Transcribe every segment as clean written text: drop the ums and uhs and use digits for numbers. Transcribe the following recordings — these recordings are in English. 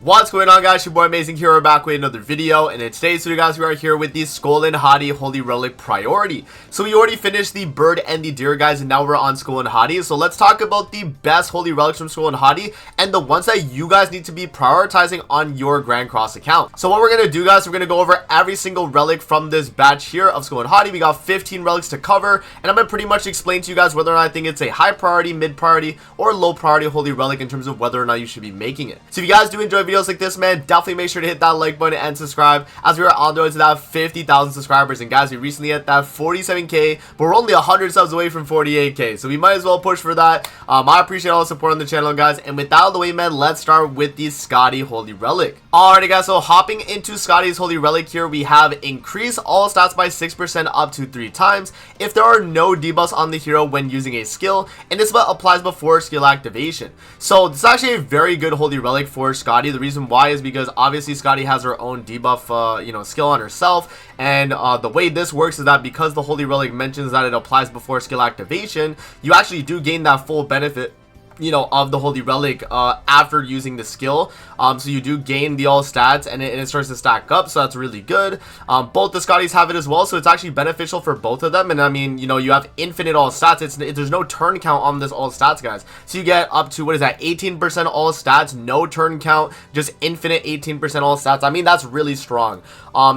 What's going on, guys? Your boy Amazing here, back with another video, and in today's video, guys, we are here with the Skoll and Hati Holy Relic priority. So we already finished the bird and the deer, guys, and now we're on Skoll and Hati. So let's talk about the best holy relics from Skoll and Hati and the ones that you guys need to be prioritizing on your Grand Cross account. So what we're gonna do, guys, we're gonna go over every single relic from this batch here of Skoll and Hati. We got 15 relics to cover, and I'm gonna pretty much explain to you guys whether or not I think it's a high priority, mid priority, or low priority holy relic in terms of whether or not you should be making it. So if you guys do enjoy videos like this, man, definitely make sure to hit that like button and subscribe, as we are on the road to that 50,000 subscribers. And guys, we recently hit that 47k, but we're only 100 subs away from 48k, so we might as well push for that. I appreciate all the support on the channel, guys, and with that out of the way, man, let's start with the Scotty Holy Relic. Alrighty, guys, so hopping into Scotty's Holy Relic here, we have increase all stats by 6% up to 3 times if there are no debuffs on the hero when using a skill, and this applies before skill activation. So this is actually a very good Holy Relic for Scotty. The reason why is because obviously Scotty has her own debuff skill on herself, and the way this works is that because the Holy Relic mentions that it applies before skill activation, you actually do gain that full benefit of the Holy Relic after using the skill. So you do gain the all stats, and it starts to stack up, so that's really good. Both the Scotties have it as well, so it's actually beneficial for both of them. And I mean, you have infinite all stats. There's no turn count on this all stats, guys, so you get up to, what is that, 18% all stats, no turn count, just infinite 18% all stats. I mean, that's really strong.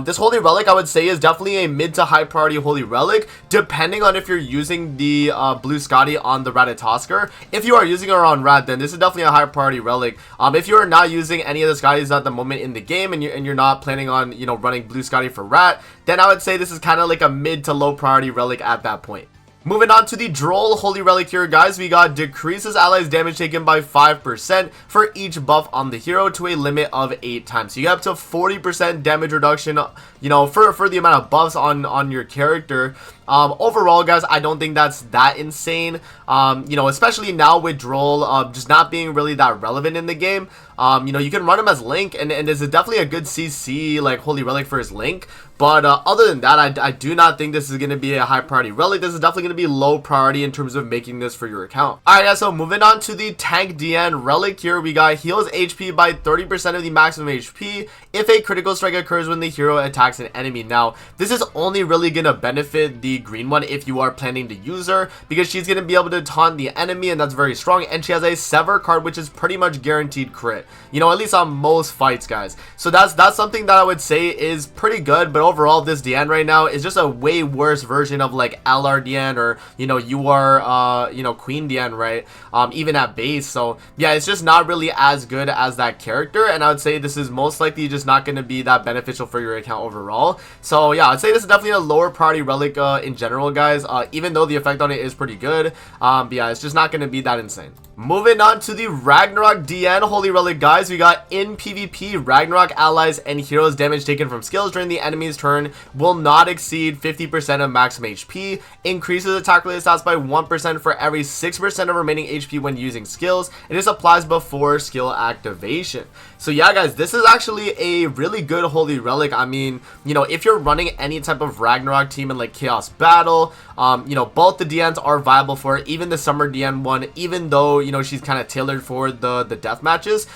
This Holy Relic, I would say, is definitely a mid to high priority Holy Relic, depending on if you're using the blue Scotty on the Ratatosker. If you are using her on Rat, then this is definitely a high priority relic. If you are not using any of the Scotties at the moment in the game, and you're not planning on running blue Scotty for Rat, then I would say this is kind of like a mid to low priority relic at that point. Moving on to the Droll Holy Relic here, guys, we got decreases allies damage taken by 5% for each buff on the hero to a limit of 8 times. So you get up to 40% damage reduction, for the amount of buffs on your character. Overall, guys, I don't think that's that insane, especially now with Droll just not being really that relevant in the game. You can run him as Link, and this is definitely a good CC, like, Holy Relic for his Link. But other than that, I do not think this is going to be a high priority relic. This is definitely going to be low priority in terms of making this for your account. Alright, guys, so moving on to the Tank DN relic here, we got heals HP by 30% of the maximum HP if a critical strike occurs when the hero attacks an enemy. Now, this is only really going to benefit the green one if you are planning to use her, because she's going to be able to taunt the enemy, and that's very strong, and she has a Sever card, which is pretty much guaranteed crit, at least on most fights, guys. So that's something that I would say is pretty good. But overall, this DN right now is just a way worse version of like LR DN, or you are Queen DN, right? Even at base. So yeah, it's just not really as good as that character, and I would say this is most likely just not going to be that beneficial for your account overall. So yeah, I'd say this is definitely a lower priority relic in general, guys, even though the effect on it is pretty good. But yeah, it's just not going to be that insane. Moving on to the Ragnarok DN Holy Relic, guys, we got in PvP, Ragnarok allies and heroes damage taken from skills during the enemy's turn will not exceed 50% of maximum HP, increases attack related stats by 1% for every 6% of remaining HP when using skills, and this applies before skill activation. So yeah, guys, this is actually a really good Holy Relic. I mean, if you're running any type of Ragnarok team in like Chaos Battle, both the DNs are viable for it, even the Summer DN one, even though she's kind of tailored for the death matches.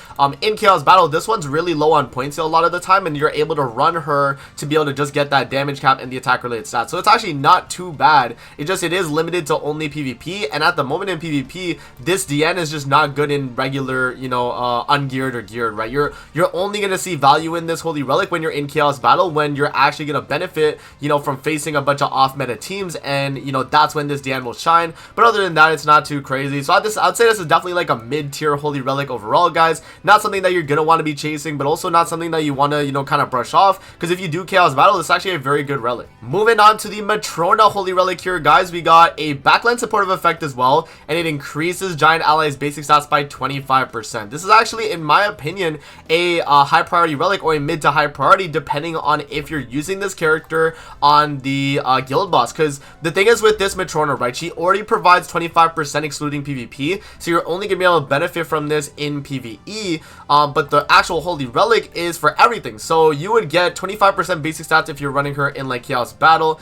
In Chaos Battle, this one's really low on points a lot of the time, and you're able to run her to be able to just get that damage cap and the attack related stats. So it's actually not too bad. It is limited to only PvP, and at the moment in PvP, this DN is just not good in regular, ungeared or geared, right? You're only going to see value in this Holy Relic when you're in Chaos Battle, when you're actually going to benefit, from facing a bunch of off meta teams, and that's when this DN will shine. But other than that, it's not too crazy. So I'd say this is definitely like a mid-tier Holy Relic overall, guys. Not something that you're gonna want to be chasing, but also not something that you want to kind of brush off, because if you do Chaos Battle, it's actually a very good relic. Moving on to the Matrona Holy Relic here, guys, we got a backline supportive effect as well, and it increases giant allies basic stats by 25%. This is actually, in my opinion, a high priority relic, or a mid to high priority, depending on if you're using this character on the guild boss. Because the thing is with this Matrona, right, she already provides 25% excluding PvP, so so you're only gonna be able to benefit from this in PvE, but the actual Holy Relic is for everything. So you would get 25% basic stats if you're running her in like Chaos Battle.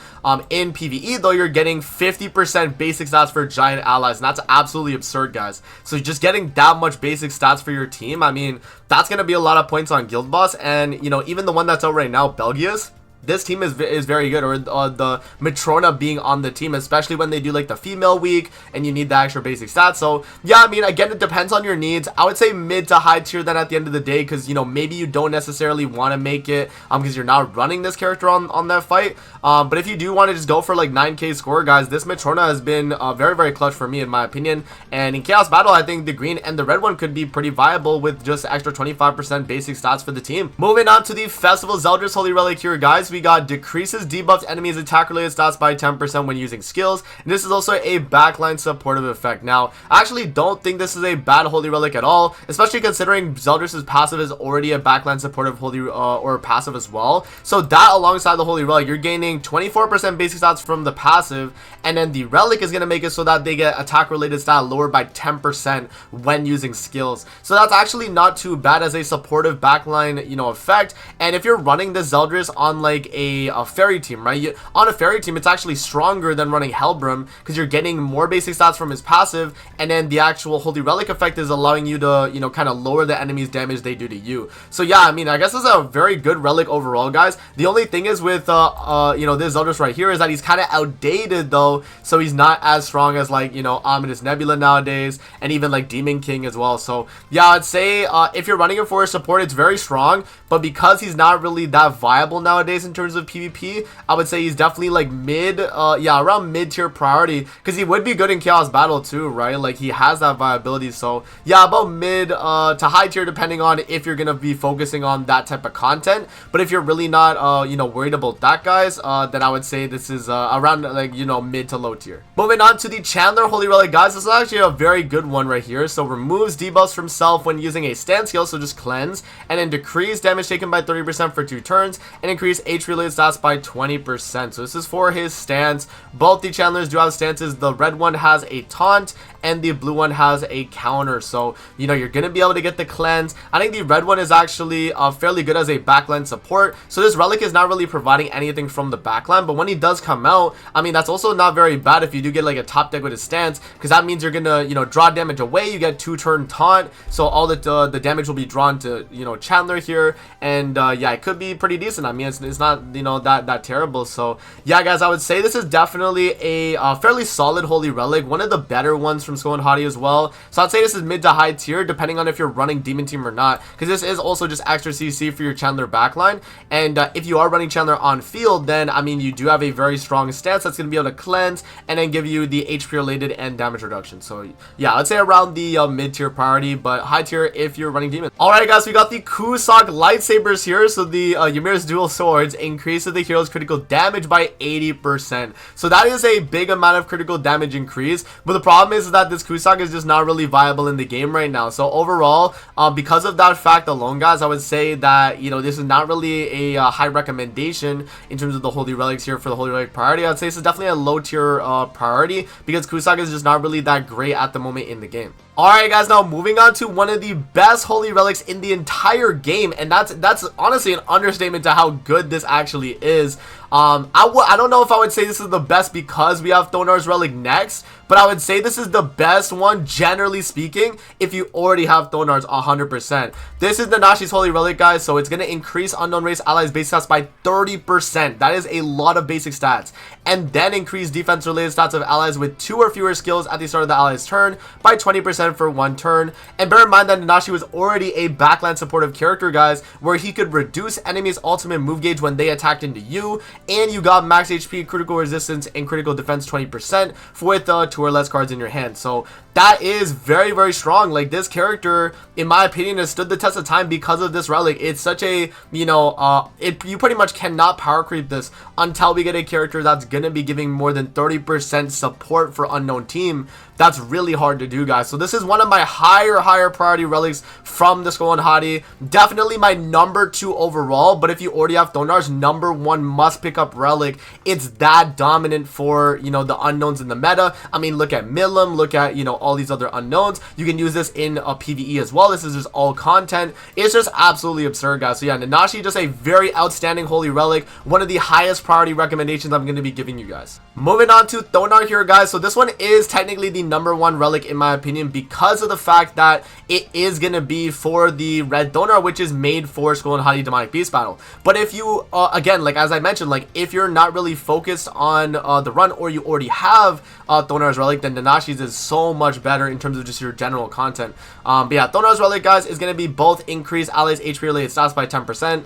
In PvE though, you're getting 50% basic stats for giant allies, and that's absolutely absurd, guys. So just getting that much basic stats for your team, I mean, that's gonna be a lot of points on Guild Boss. And you know, even the one that's out right now, Belgia's, this team is very good, or the Matrona being on the team, especially when they do like the female week and you need the extra basic stats. So yeah, I mean, again, it depends on your needs. I would say mid to high tier then at the end of the day, because you know, maybe you don't necessarily want to make it because you're not running this character on that fight. But if you do want to just go for like 9k score, guys, this Matrona has been very clutch for me in my opinion. And in Chaos Battle, I think the green and the red one could be pretty viable with just extra 25% basic stats for the team. Moving on to the Festival Zeldris Holy Relic here, guys, we got decreases debuffed enemies attack related stats by 10% when using skills, and this is also a backline supportive effect. Now, I actually don't think this is a bad Holy Relic at all, especially considering Zeldris' passive is already a backline supportive Holy or passive as well. So that alongside the Holy Relic, you're gaining 24% basic stats from the passive, and then the Relic is going to make it so that they get attack related stat lowered by 10% when using skills. So that's actually not too bad as a supportive backline, you know, effect. And if you're running the Zeldris on like a fairy team, right? On a fairy team, it's actually stronger than running Helbram because you're getting more basic stats from his passive, and then the actual Holy Relic effect is allowing you to, you know, kind of lower the enemy's damage they do to you. So yeah, I mean, I guess this is a very good relic overall, guys. The only thing is with you know, this Zeldris right here is that he's kind of outdated though, so he's not as strong as like, you know, Ominous Nebula nowadays, and even like Demon King as well. So yeah, I'd say if you're running him for support, it's very strong, but because he's not really that viable nowadays in terms of PvP, I would say he's definitely like mid, yeah, around mid tier priority, because he would be good in Chaos Battle too, right? Like he has that viability. So yeah, about mid to high tier depending on if you're gonna be focusing on that type of content. But if you're really not you know, worried about that, guys, then I would say this is around like, you know, mid to low tier. Moving on to the Chandler Holy Relic, guys, this is actually a very good one right here. So removes debuffs from self when using a stand skill, so just cleanse, and then decrease damage taken by 30% for 2 turns, and increase H related stats by 20%. So this is for his stance. Both the Chandlers do have stances. The red one has a taunt and the blue one has a counter, so you know, you're gonna be able to get the cleanse. I think the red one is actually fairly good as a backline support, so this relic is not really providing anything from the backline, but when he does come out, I mean, that's also not very bad if you do get like a top deck with his stance, because that means you're gonna, you know, draw damage away. You get 2-turn taunt, so all the damage will be drawn to, you know, Chandler here, and yeah, it could be pretty decent. I mean, it's not, you know, that terrible. So yeah, guys, I would say this is definitely a fairly solid Holy Relic, one of the better ones from Skoll and Hati as well. So I'd say this is mid to high tier depending on if you're running Demon Team or not, because this is also just extra CC for your Chandler backline. And if you are running Chandler on field, then I mean, you do have a very strong stance that's going to be able to cleanse and then give you the HP related and damage reduction. So yeah, I'd say around the mid tier priority, but high tier if you're running Demon. Alright, guys, we got the Kusak lightsabers here. So the Ymir's dual swords increases the hero's critical damage by 80%. So that is a big amount of critical damage increase, but the problem is that this Kusak is just not really viable in the game right now. So overall, because of that fact alone, guys, I would say that, you know, this is not really a high recommendation in terms of the Holy Relics here for the Holy Relic priority. I'd say this is definitely a low tier priority because Kusak is just not really that great at the moment in the game. Alright, guys, now moving on to one of the best Holy Relics in the entire game, and that's honestly an understatement to how good this actually is. I don't know if I would say this is the best because we have Thonar's Relic next, but I would say this is the best one, generally speaking, if you already have Thonar's 100%. This is Nanashi's Holy Relic, guys, so it's going to increase unknown race allies base stats by 30%. That is a lot of basic stats. And then increase defense related stats of allies with 2 or fewer skills at the start of the ally's turn by 20% for 1 turn. And bear in mind that Nanashi was already a backline supportive character, guys, where he could reduce enemies' ultimate move gauge when they attacked into you, and you got max HP, critical resistance, and critical defense 20% with 2 or less cards in your hand. So that is very strong. Like, this character, in my opinion, has stood the test of time because of this relic. It's such a, you know, you pretty much cannot power creep this until we get a character that's gonna be giving more than 30% support for unknown team. That's really hard to do, guys. So this this is one of my higher priority relics from the Skoll and Hati. Definitely my number 2 overall, but if you already have Thonar's number 1 must pick up relic, it's that dominant for, you know, the unknowns in the meta. I mean, look at Milim, look at, you know, all these other unknowns. You can use this in a PvE as well. This is just all content. It's just absolutely absurd, guys. So yeah, Nanashi, just a very outstanding holy relic, one of the highest priority recommendations I'm going to be giving you guys. Moving on to Thonar here, guys. So this one is technically the number 1 relic in my opinion, because of the fact that it is going to be for the red Thonar, which is made for Skoll and Hati demonic beast battle. But if you again, like as I mentioned, like if you're not really focused on the run, or you already have Thonar's relic, then Nanashi's is so much better in terms of just your general content. But yeah, Thonar's relic, guys, is going to be both increase allies HP related stats by 10%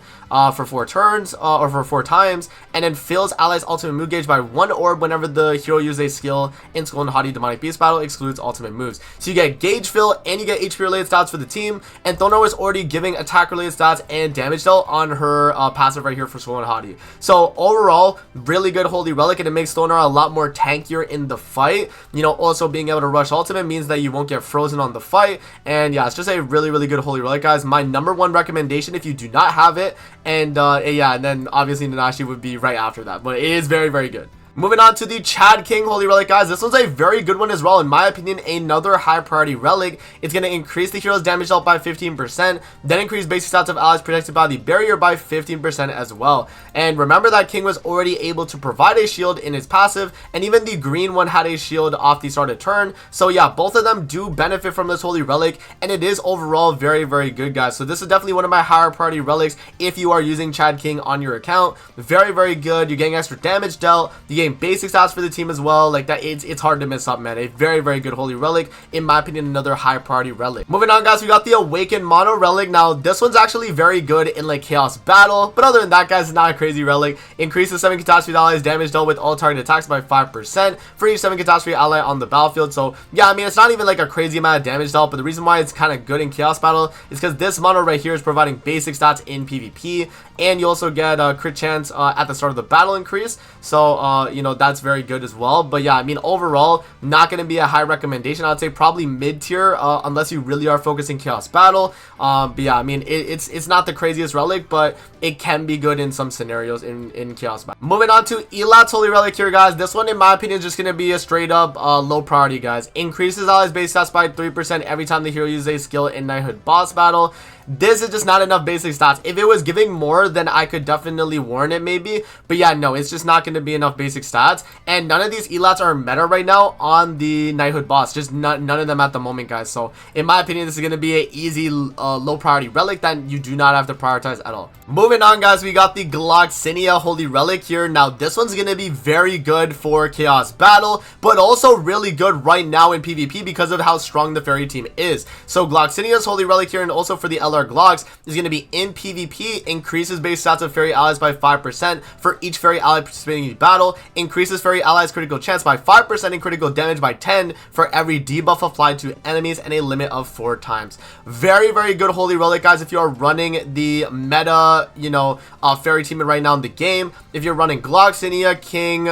for 4 turns, or for 4 times, and then fills allies ultimate move gauge by 1 orb whenever the hero uses a skill in Skoll and Hati demonic beast battle, excludes ultimate moves. So you get gauge fill and you get HP related stats for the team, and Thonar was already giving attack related stats and damage dealt on her passive right here for Skoll and Hati. So overall, really good holy relic, and it makes Thonar a lot more tankier in the fight. You know, also being able to rush ultimate means that you won't get frozen on the fight, and yeah, it's just a really good holy relic, guys. My number 1 recommendation if you do not have it, and yeah, and then obviously Nanashi would be right after that, but it is very good. Moving on to the Chad King Holy Relic, guys. This one's a very good one as well. In my opinion, another high priority relic. It's going to increase the hero's damage dealt by 15%, then increase basic stats of allies protected by the barrier by 15% as well. And remember that King was already able to provide a shield in his passive, and even the green one had a shield off the start of turn. So yeah, both of them do benefit from this Holy Relic, and it is overall very good, guys. So this is definitely one of my higher priority relics if you are using Chad King on your account. Very good. You're getting extra damage dealt. You basic stats for the team as well. Like that, it's hard to miss up, man. A very good holy relic, in my opinion, another high priority relic. Moving on, guys, we got the Awakened Mono Relic. Now this one's actually very good in like chaos battle, but other than that, guys, it's not a crazy relic. Increases 7 catastrophe allies damage dealt with all target attacks by 5% for each 7 catastrophe ally on the battlefield. So yeah, I mean, it's not even like a crazy amount of damage dealt, but the reason why it's kind of good in chaos battle is because this mono right here is providing basic stats in PvP, and you also get a crit chance at the start of the battle increase. So you know, that's very good as well. But yeah, I mean, overall, not going to be a high recommendation. I'd say probably mid tier, unless you really are focusing chaos battle. But yeah, I mean, it's not the craziest relic, but it can be good in some scenarios in chaos battle. Moving on to Elat's Holy Relic here, guys. This one, in my opinion, is just going to be a straight up low priority, guys. Increases allies base stats by 3% every time the hero uses a skill in knighthood boss battle. This is just not enough basic stats. If it was giving more, then I could definitely warn it maybe. But yeah, no, it's just not going to be enough basic stats. And none of these Elats are meta right now on the knighthood boss. Just none of them at the moment, guys. So in my opinion, this is going to be an easy low priority relic that you do not have to prioritize at all. Moving on, guys, we got the Gloxinia Holy Relic here. Now this one's going to be very good for chaos battle, but also really good right now in PvP because of how strong the fairy team is. So Gloxinia's Holy Relic here, and also for the LR Glox, is going to be in PvP, increases base stats of fairy allies by 5% for each fairy ally participating in each battle, increases fairy allies critical chance by 5% and critical damage by 10 for every debuff applied to enemies, and a limit of 4 times. Very good holy relic, guys, if you are running the meta, you know, fairy team right now in the game. If you're running Gloxinia, King,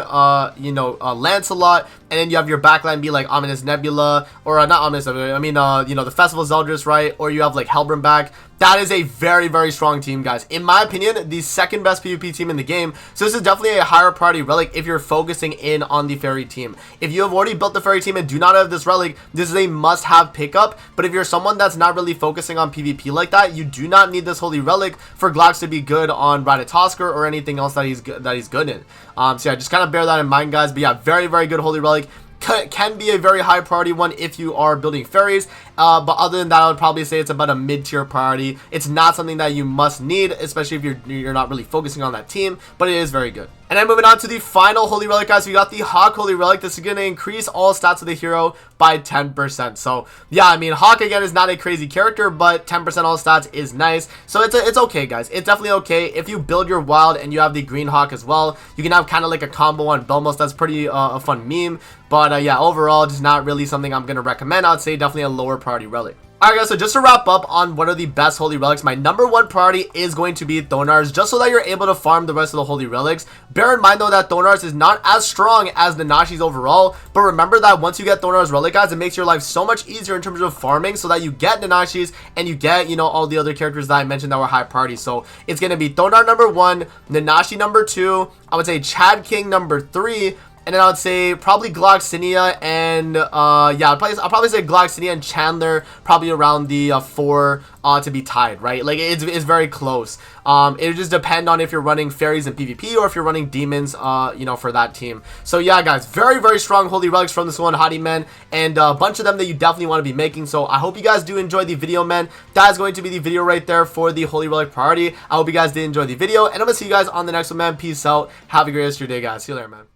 you know, Lancelot, and then you have your backline be like Ominous Nebula, or not Ominous Nebula, I mean, you know, the Festival Zeldris, right? Or you have like Hellbrim back. That is a very strong team, guys. In my opinion, the second best PvP team in the game. So this is definitely a higher priority relic if you're focusing in on the fairy team. If you have already built the fairy team and do not have this relic, this is a must-have pickup. But if you're someone that's not really focusing on PvP like that, you do not need this holy relic for Glox to be good on Ratatoskr or anything else that he's good in. So yeah, just kind of bear that in mind, guys. But yeah, very good holy relic. Can be a very high priority one if you are building fairies, but other than that, I would probably say it's about a mid-tier priority. It's not something that you must need, especially if you're not really focusing on that team, but it is very good. And then moving on to the final holy relic, guys, we got the Hawk Holy Relic. This is going to increase all stats of the hero by 10%. So yeah, I mean, Hawk again is not a crazy character, but 10% all stats is nice. So it's okay, guys. It's definitely okay. If you build your wild and you have the green Hawk as well, you can have kind of like a combo on Belmos. That's pretty a fun meme. But yeah, overall, just not really something I'm going to recommend. I would say definitely a lower priority relic. Alright guys, so just to wrap up on what are the best holy relics, my number one priority is going to be Thonars, just so that you're able to farm the rest of the holy relics. Bear in mind though that Thonars is not as strong as Nanashi's overall, but remember that once you get Thonars relic, guys, it makes your life so much easier in terms of farming, so that you get Nanashi's and you get, you know, all the other characters that I mentioned that were high priority. So it's going to be Thonar number 1, Nanashi number 2, I would say Chad King number 3, and then I would say probably Gloxinia and yeah, I'll probably say Gloxinia and Chandler probably around the 4 to be tied, right? Like it's very close. It would just depend on if you're running fairies in PvP or if you're running demons, you know, for that team. So yeah, guys, very strong holy relics from this one, Hati, man, and a bunch of them that you definitely want to be making. So I hope you guys do enjoy the video, man. That is going to be the video right there for the holy relic priority. I hope you guys did enjoy the video, and I'm gonna see you guys on the next one, man. Peace out. Have a great rest of your day, guys. See you later, man.